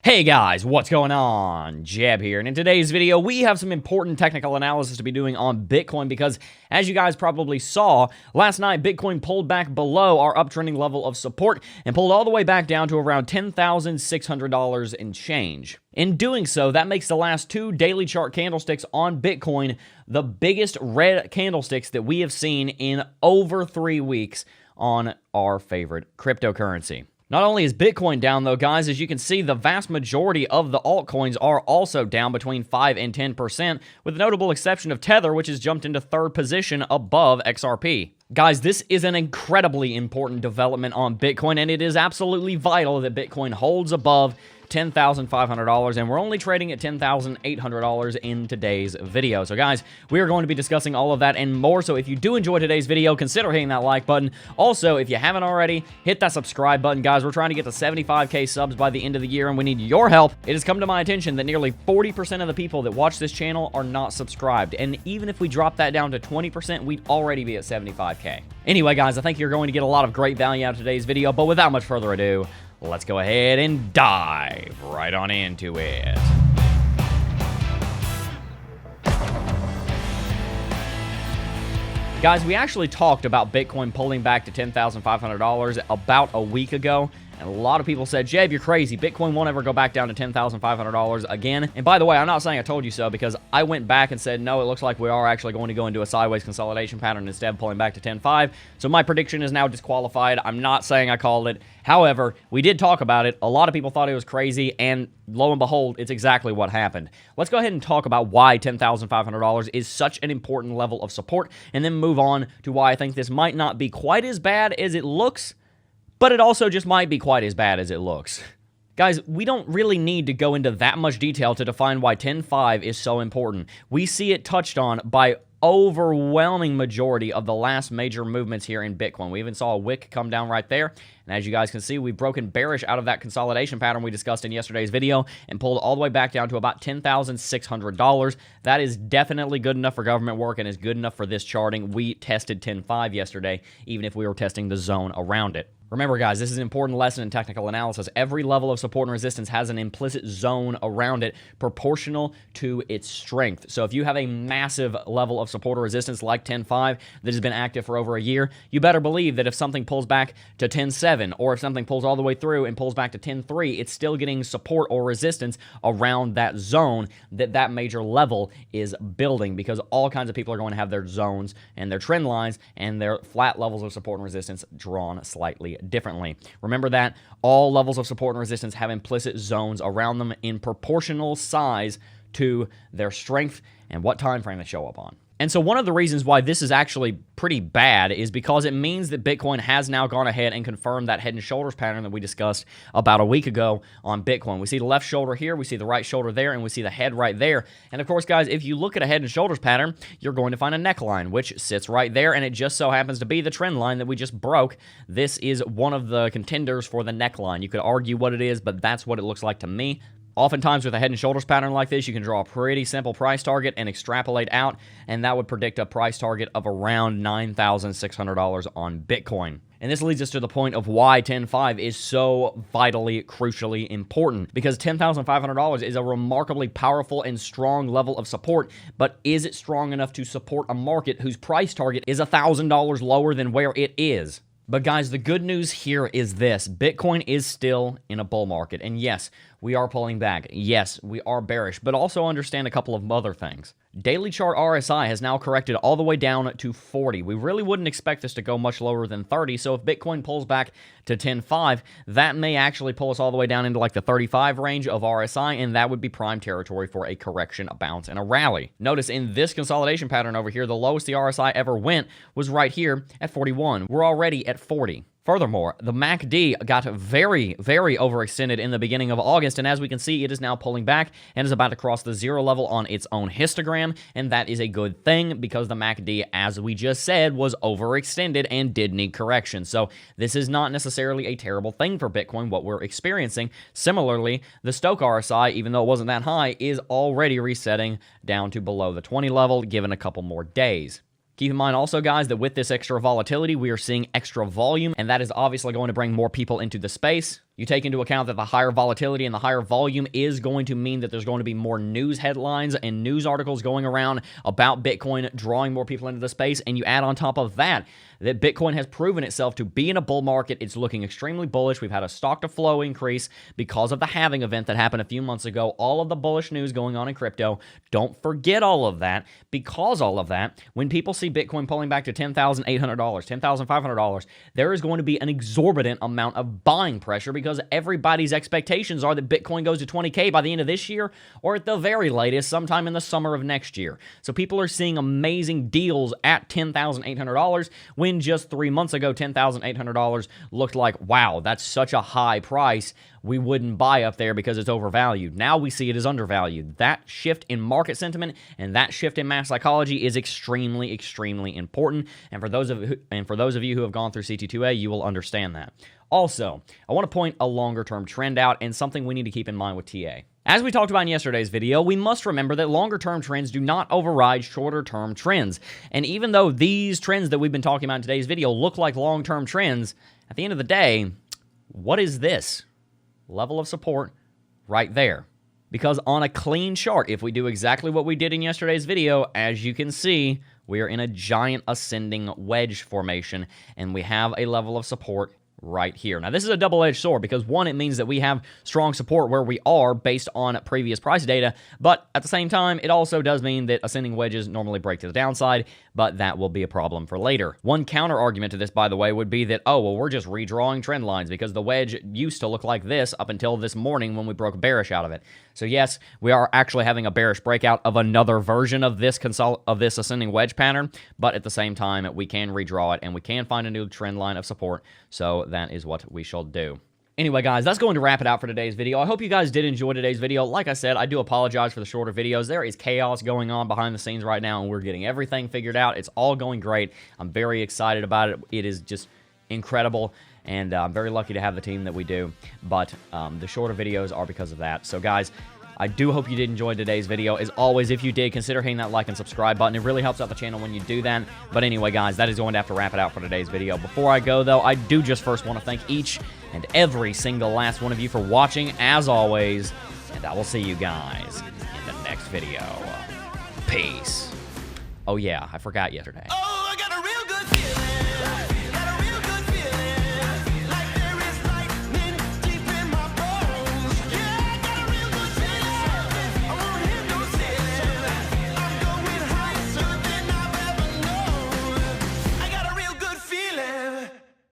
Hey guys, what's going on? Jeb here, and in today's video, we have some important technical analysis to be doing on Bitcoin because, as you guys probably saw, last night Bitcoin pulled back below our uptrending level of support and pulled all the way back down to around $10,600 and change. In doing so, that makes the last two daily chart candlesticks on Bitcoin the biggest red candlesticks that we have seen in over 3 weeks on our favorite cryptocurrency. Not only is Bitcoin down, though, guys, as you can see, the vast majority of the altcoins are also down between 5 and 10%, with the notable exception of Tether, which has jumped into third position above XRP. Guys, this is an incredibly important development on Bitcoin, and it is absolutely vital that Bitcoin holds above $10,500, and we're only trading at $10,800 in today's video. So guys, we are going to be discussing all of that and more. So if you do enjoy today's video, consider hitting that like button. Also, if you haven't already, hit that subscribe button. Guys, we're trying to get to 75K subs by the end of the year, and we need your help. It has come to my attention that nearly 40% of the people that watch this channel are not subscribed, and even if we drop that down to 20%, we'd already be at 75K. Anyway, guys, I think you're going to get a lot of great value out of today's video, but without much further ado, let's go ahead and dive right on into it. Guys, we actually talked about Bitcoin pulling back to $10,500 about a week ago. And a lot of people said, Jeb, you're crazy. Bitcoin won't ever go back down to $10,500 again. And by the way, I'm not saying I told you so, because I went back and said, no, it looks like we are actually going to go into a sideways consolidation pattern instead of pulling back to 10.5. So my prediction is now disqualified. I'm not saying I called it. However, we did talk about it. A lot of people thought it was crazy, and lo and behold, it's exactly what happened. Let's go ahead and talk about why $10,500 is such an important level of support, and then move on to why I think this might not be quite as bad as it looks, but it also just might be quite as bad as it looks. Guys, we don't really need to go into that much detail to define why 10.5 is so important. We see it touched on by overwhelming majority of the last major movements here in Bitcoin. We even saw a wick come down right there. And as you guys can see, we've broken bearish out of that consolidation pattern we discussed in yesterday's video and pulled all the way back down to about $10,600. That is definitely good enough for government work and is good enough for this charting. We tested 10.5 yesterday, even if we were testing the zone around it. Remember, guys, this is an important lesson in technical analysis. Every level of support and resistance has an implicit zone around it proportional to its strength. So if you have a massive level of support or resistance like 10.5 that has been active for over a year, you better believe that if something pulls back to 10.7, or if something pulls all the way through and pulls back to 10.3, it's still getting support or resistance around that zone that major level is building, because all kinds of people are going to have their zones and their trend lines and their flat levels of support and resistance drawn slightly differently. Remember that all levels of support and resistance have implicit zones around them in proportional size to their strength and what time frame they show up on. And so one of the reasons why this is actually pretty bad is because it means that Bitcoin has now gone ahead and confirmed that head and shoulders pattern that we discussed about a week ago on Bitcoin. We see the left shoulder here, we see the right shoulder there, and we see the head right there. And of course, guys, if you look at a head and shoulders pattern, you're going to find a neckline, which sits right there, and it just so happens to be the trend line that we just broke. This is one of the contenders for the neckline. You could argue what it is, but that's what it looks like to me. Oftentimes with a head and shoulders pattern like this, you can draw a pretty simple price target and extrapolate out, and that would predict a price target of around $9,600 on Bitcoin. And this leads us to the point of why 10.5 is so vitally, crucially important, because $10,500 is a remarkably powerful and strong level of support, but is it strong enough to support a market whose price target is $1,000 lower than where it is? But guys, the good news here is this. Bitcoin is still in a bull market. And yes, we are pulling back. Yes, we are bearish. But also understand a couple of other things. Daily chart RSI has now corrected all the way down to 40. We really wouldn't expect this to go much lower than 30. So if Bitcoin pulls back to 10.5, that may actually pull us all the way down into like the 35 range of RSI, and that would be prime territory for a correction, a bounce, and a rally. Notice in this consolidation pattern over here, the lowest the RSI ever went was right here at 41. We're already at 40. Furthermore, the MACD got very, very overextended in the beginning of August, and as we can see, it is now pulling back and is about to cross the zero level on its own histogram, and that is a good thing because the MACD, as we just said, was overextended and did need correction. So this is not necessarily a terrible thing for Bitcoin, what we're experiencing. Similarly, the Stochh RSI, even though it wasn't that high, is already resetting down to below the 20 level, given a couple more days. Keep in mind also, guys, that with this extra volatility, we are seeing extra volume, and that is obviously going to bring more people into the space. You take into account that the higher volatility and the higher volume is going to mean that there's going to be more news headlines and news articles going around about Bitcoin, drawing more people into the space. And you add on top of that Bitcoin has proven itself to be in a bull market. It's looking extremely bullish. We've had a stock to flow increase because of the halving event that happened a few months ago. All of the bullish news going on in crypto. Don't forget all of that, because all of that, when people see Bitcoin pulling back to $10,800, $10,500, there is going to be an exorbitant amount of buying pressure, because everybody's expectations are that Bitcoin goes to 20K by the end of this year, or at the very latest, sometime in the summer of next year. So people are seeing amazing deals at $10,800 when just 3 months ago, $10,800 looked like, wow, that's such a high price. We wouldn't buy up there because it's overvalued. Now we see it as undervalued. That shift in market sentiment and that shift in mass psychology is extremely, extremely important. And for those of you who have gone through CT2A, you will understand that. Also, I want to point a longer-term trend out and something we need to keep in mind with TA. As we talked about in yesterday's video, we must remember that longer-term trends do not override shorter-term trends. And even though these trends that we've been talking about in today's video look like long-term trends, at the end of the day, what is this? Level of support right there. Because on a clean chart, if we do exactly what we did in yesterday's video, as you can see, we are in a giant ascending wedge formation, and we have a level of support right here. Now, this is a double-edged sword, because one, it means that we have strong support where we are based on previous price data, but at the same time, it also does mean that ascending wedges normally break to the downside, but that will be a problem for later. One counter argument to this, by the way, would be that, oh, well, we're just redrawing trend lines, because the wedge used to look like this up until this morning when we broke bearish out of it. So yes, we are actually having a bearish breakout of another version of this ascending wedge pattern, but at the same time, we can redraw it, and we can find a new trend line of support, so that is what we shall do. Anyway, guys, that's going to wrap it out for today's video. I hope you guys did enjoy today's video. Like I said, I do apologize for the shorter videos. There is chaos going on behind the scenes right now, and we're getting everything figured out. It's all going great. I'm very excited about it. It is just incredible, and I'm very lucky to have the team that we do. But the shorter videos are because of that. So, guys, I do hope you did enjoy today's video. As always, if you did, consider hitting that like and subscribe button. It really helps out the channel when you do that. But anyway, guys, that is going to have to wrap it out for today's video. Before I go, though, I do just first want to thank each and every single last one of you for watching, as always. And I will see you guys in the next video. Peace. Oh, yeah, I forgot yesterday.